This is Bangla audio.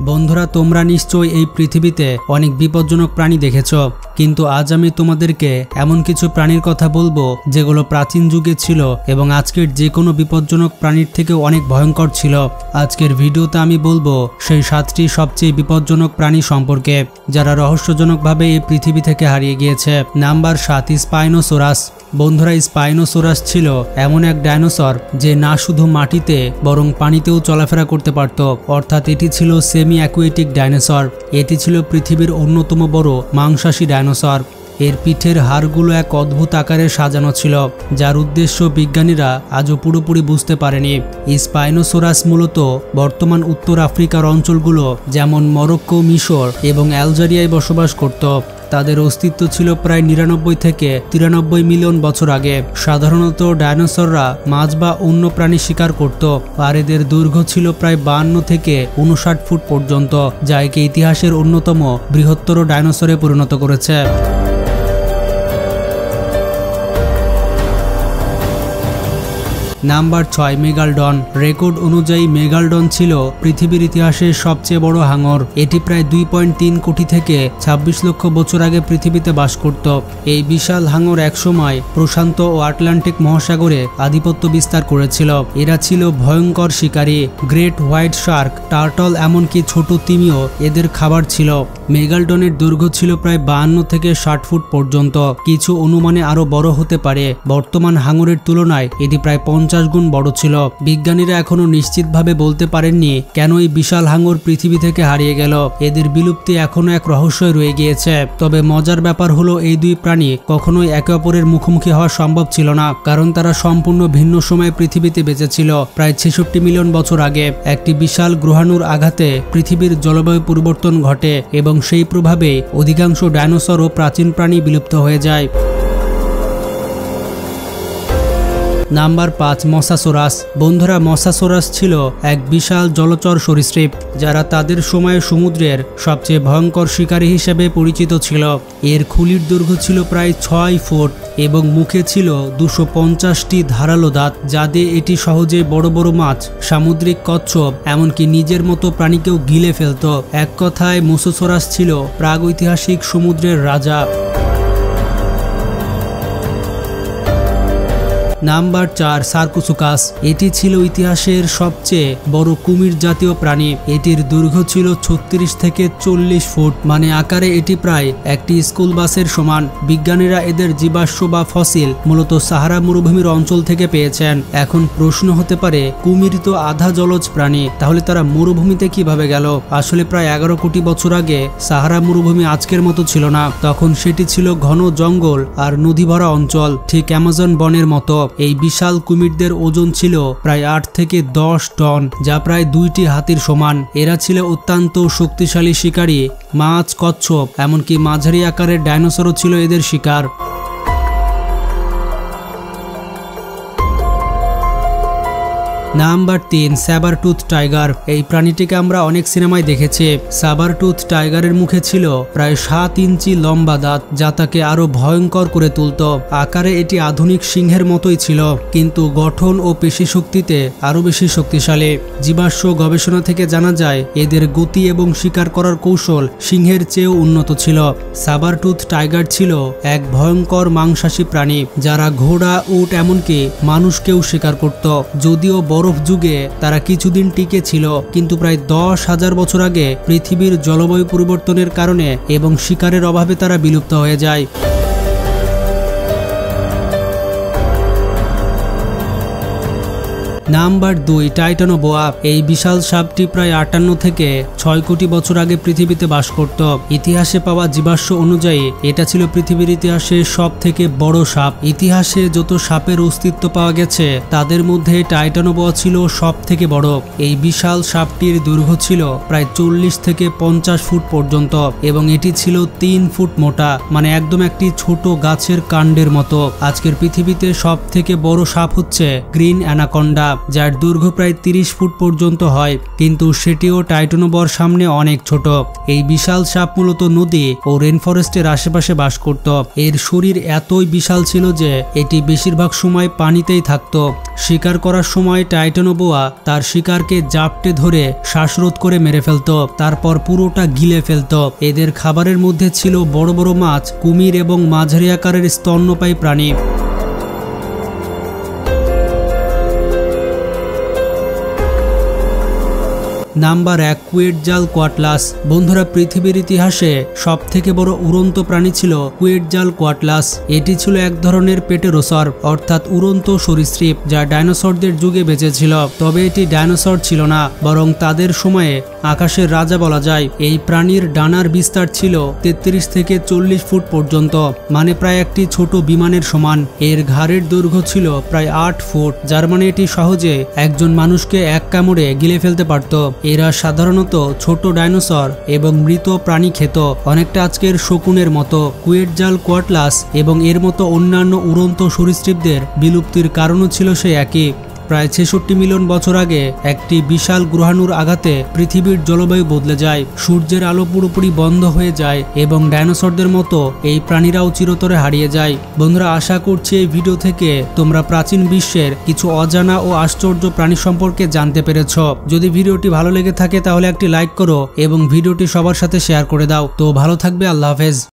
বন্ধুরা, তোমরা নিশ্চয়ই এই পৃথিবীতে অনেক বিপজ্জনক প্রাণী দেখেছো, কিন্তু আজ আমি তোমাদেরকে এমন কিছু প্রাণীর কথা বলবো যেগুলো প্রাচীন যুগে ছিল এবং আজকের যে কোনো বিপজ্জনক প্রাণীর থেকে অনেক ভয়ঙ্কর ছিল। আজকের ভিডিওতে আমি বলবো সেই 7টি সবচেয়ে বিপজ্জনক প্রাণী সম্পর্কে যারা রহস্যজনকভাবে এই পৃথিবী থেকে হারিয়ে গিয়েছে। নাম্বার 7, স্পাইনোসোরাস। বন্ধুরা, স্পাইনোসোরাস ছিল এমন এক ডাইনোসর যে না শুধু মাটিতে বরং পানিতেও চলাফেরা করতে পারত, অর্থাৎ এটি ছিল সেমি অ্যাকুয়েটিক ডাইনোসর। এটি ছিল পৃথিবীর অন্যতম বড় মাংসাশী ডাইনোসর। এর পিঠের হাড়গুলো এক অদ্ভুত আকারে সাজানো ছিল, যার উদ্দেশ্য বিজ্ঞানীরা আজও পুরোপুরি বুঝতে পারেনি। স্পাইনোসোরাস মূলত বর্তমান উত্তর আফ্রিকার অঞ্চলগুলো যেমন মরক্কো, মিশর এবং আলজেরিয়ায় বসবাস করত। তাদের অস্তিত্ব ছিল প্রায় 99 থেকে 93 মিলিয়ন বছর আগে। সাধারণত ডাইনোসররা মাছ বা অন্য প্রাণী শিকার করত, আর এদের দৈর্ঘ্য ছিল প্রায় 52 থেকে 59 ফুট পর্যন্ত, যা একে ইতিহাসের অন্যতম বৃহত্তর ডাইনোসরে পরিণত করেছে। নাম্বার 6, মেগালডন। রেকর্ড অনুযায়ী মেগালডন ছিল পৃথিবীর ইতিহাসের সবচেয়ে বড় হাঙর। এটি প্রায় 2.3 কোটি থেকে 26 লক্ষ বছর আগে পৃথিবীতে বাস করত। এই বিশাল হাঙর একসময় প্রশান্ত ও আটলান্টিক মহাসাগরে আধিপত্য বিস্তার করেছিল। এরা ছিল ভয়ঙ্কর শিকারী। গ্রেট হোয়াইট শার্ক, টার্টল, এমনকি ছোট তিমিও এদের খাবার ছিল। মেগালডনের দৈর্ঘ্য ছিল প্রায় 52 থেকে 60 ফুট পর্যন্ত, কিছু অনুমানে আরো বড় হতে পারে। বর্তমান হাঙরের তুলনায় এটি প্রায় 50 গুণ বড় ছিল। বিজ্ঞানীরা এখনো নিশ্চিতভাবে বলতে পারেননি কেন এই বিশাল হাঙর পৃথিবী থেকে হারিয়ে গেল। এদের বিলুপ্তি এখনো এক রহস্যই রয়ে গিয়েছে। তবে মজার ব্যাপার হলো এই দুই প্রাণী কখনোই একে অপরের মুখোমুখি হওয়া সম্ভব ছিল না, কারণ তারা সম্পূর্ণ ভিন্ন সময়ে পৃথিবীতে বেঁচেছিল। প্রায় 66 মিলিয়ন বছর আগে একটি বিশাল গ্রহাণুর আঘাতে পৃথিবীর জলবায়ু পরিবর্তন ঘটে এবং সেই প্রভাবে অধিকাংশ ডাইনোসর ও প্রাচীন প্রাণী বিলুপ্ত হয়ে যায়। নাম্বার 5, মসাসোরাস। বন্ধুরা, মসাসোরাস ছিল এক বিশাল জলচর সরীসৃপ যারা তাদের সময়ে সমুদ্রের সবচেয়ে ভয়ঙ্কর শিকারী হিসেবে পরিচিত ছিল। এর খুলির দৈর্ঘ্য ছিল প্রায় 6 ফুট এবং মুখে ছিল 250টি ধারালো দাঁত, যা দিয়ে এটি সহজে বড় বড় মাছ, সামুদ্রিক কচ্ছপ, এমনকি নিজের মতো প্রাণীকেও গিলে ফেলত। এক কথায় মসাসোরাস ছিল প্রাগৈতিহাসিক সমুদ্রের রাজা। নাম্বার 4, সার্কোসুকাস। এটি ছিল ইতিহাসের সবচেয়ে বড় কুমির জাতীয় প্রাণী। এটির দৈর্ঘ্য ছিল 36 থেকে 40 ফুট, মানে আকারে এটি প্রায় একটি স্কুল বাসের সমান। বিজ্ঞানীরা এদের জীবাশ্ম বা ফসিল মূলত সাহারা মরুভূমির অঞ্চল থেকে পেয়েছেন। এখন প্রশ্ন হতে পারে, কুমির তো আধা জলজ প্রাণী, তাহলে তারা মরুভূমিতে কিভাবে গেল? আসলে প্রায় 11 কোটি বছর আগে সাহারা মরুভূমি আজকের মতো ছিল না। তখন সেটি ছিল ঘন জঙ্গল আর নদী ভরা অঞ্চল, ঠিক অ্যামাজন বনের মতো। এই বিশাল কুমিরদের ওজন ছিল প্রায় 8 থেকে 10 টন, যা প্রায় 2টি হাতির সমান। এরা ছিল অত্যন্ত শক্তিশালী শিকারী। মাছ, কচ্ছপ, এমনকি মাঝারি আকারের ডাইনোসরও ছিল এদের শিকার। Number 3, sabretooth tiger. এই প্রাণীটিকে আমরা অনেক সিনেমায় দেখেছি। স্যাবারটুথ টাইগারের মুখে ছিল প্রায় 7 ইঞ্চি লম্বা দাঁত, যা তাকে আরো ভয়ঙ্কর করে তুলত। আকারে এটি আধুনিক সিংহের মতোই ছিল, কিন্তু গঠন ও পেশি শক্তিতে আরো বেশি শক্তিশালী। জীবাশ্ম গবেষণা থেকে জানা যায় এদের গতি এবং শিকার করার কৌশল সিংহের চেয়েও উন্নত ছিল। স্যাবারটুথ টাইগার ছিল এক ভয়ঙ্কর মাংসাশী প্রাণী যারা ঘোড়া, উট, এমনকি মানুষকেও শিকার করত। যদিও বরফ যুগে তারা কিছুদিন টিকে ছিল, কিন্তু প্রায় 10,000 বছর আগে পৃথিবীর জলবায়ু পরিবর্তনের কারণে এবং শিকারের অভাবে তারা বিলুপ্ত হয়ে যায়। Number 2, Titanoboa. এই বিশাল সাপটি প্রায় 58 থেকে 6 কোটি বছর আগে পৃথিবীতে বাস করত। ইতিহাসে পাওয়া জীবাশ্ম অনুযায়ী এটা ছিল পৃথিবীর ইতিহাসে সব থেকে বড় সাপ। ইতিহাসে যত সাপের অস্তিত্ব পাওয়া গেছে তাদের মধ্যে টাইটানোবোয়া ছিল সব থেকে বড়। এই বিশাল সাপটির দৈর্ঘ্য ছিল প্রায় 40 থেকে 50 ফুট পর্যন্ত এবং এটি ছিল 3 ফুট মোটা, মানে একদম একটি ছোট গাছের কাণ্ডের মতো। আজকের পৃথিবীতে সব থেকে বড় সাপ হচ্ছে গ্রিন অ্যানাকন্ডা। যার দৈর্ঘ্য প্রায় 30 ফুট পর্যন্ত হয়, কিন্তু সেটিও টাইটানোবর সামনে অনেক ছোট। এই বিশাল সাপ মূলত নদী ও রেনফরেস্টের আশেপাশে বাস করত। এর শরীর এতই বিশাল ছিল যে এটি বেশিরভাগ সময় পানিতেই থাকত। শিকার করার সময় টাইটানোবোয়া তার শিকারকে জাপটে ধরে শ্বাসরোধ করে মেরে ফেলত, তারপর পুরোটা গিলে ফেলত। এদের খাবারের মধ্যে ছিল বড় বড় মাছ, কুমির এবং মাঝারি আকারের স্তন্যপায়ী প্রাণী। নাম্বার 1, কুয়েটজালকোয়াটলাস। বন্ধুরা, পৃথিবীর ইতিহাসে সব থেকে বড় উড়ন্ত প্রাণী ছিল কুয়েটজালকোয়াটলাস। এটি ছিল এক ধরনের পেটেরোসর অর্থাৎ উড়ন্ত সরীসৃপ, যা ডাইনোসরদের যুগে বেঁচে ছিল। তবে এটি ডাইনোসর ছিল না, বরং তাদের সময়ে আকাশের রাজা বলা যায়। এই প্রাণীর ডানার বিস্তার ছিল 33 থেকে 40 ফুট পর্যন্ত, মানে প্রায় একটি ছোট বিমানের সমান। এর ঘাড়ের দৈর্ঘ্য ছিল প্রায় 8 ফুট, যার মানে এটি সহজে একজন মানুষকে এক কামড়ে গিলে ফেলতে পারত। এরা সাধারণত ছোট ডাইনোসর এবং মৃত প্রাণী খেত, অনেকটা আজকের শকুনের মতো। কুয়েটজালকোয়াটলাস এবং এর মতো অন্যান্য উড়ন্ত সরীসৃপদের বিলুপ্তির কারণও ছিল সে একই। প্রায় 66 মিলিয়ন বছর আগে একটি বিশাল গ্রহাণুর আঘাতে পৃথিবীর জলবায়ু বদলে যায়, সূর্যের আলো পুরোপুরি বন্ধ হয়ে যায় এবং ডাইনোসরদের মতো এই প্রাণীরাও চিরতরে হারিয়ে যায়। বন্ধুরা, আশা করছি এই ভিডিও থেকে তোমরা প্রাচীন বিশ্বের কিছু অজানা ও আশ্চর্য প্রাণী সম্পর্কে জানতে পেরেছ। যদি ভিডিওটি ভালো লেগে থাকে তাহলে একটি লাইক করো এবং ভিডিওটি সবার সাথে শেয়ার করে দাও। তো ভালো থাকবে, আল্লাহ হাফেজ।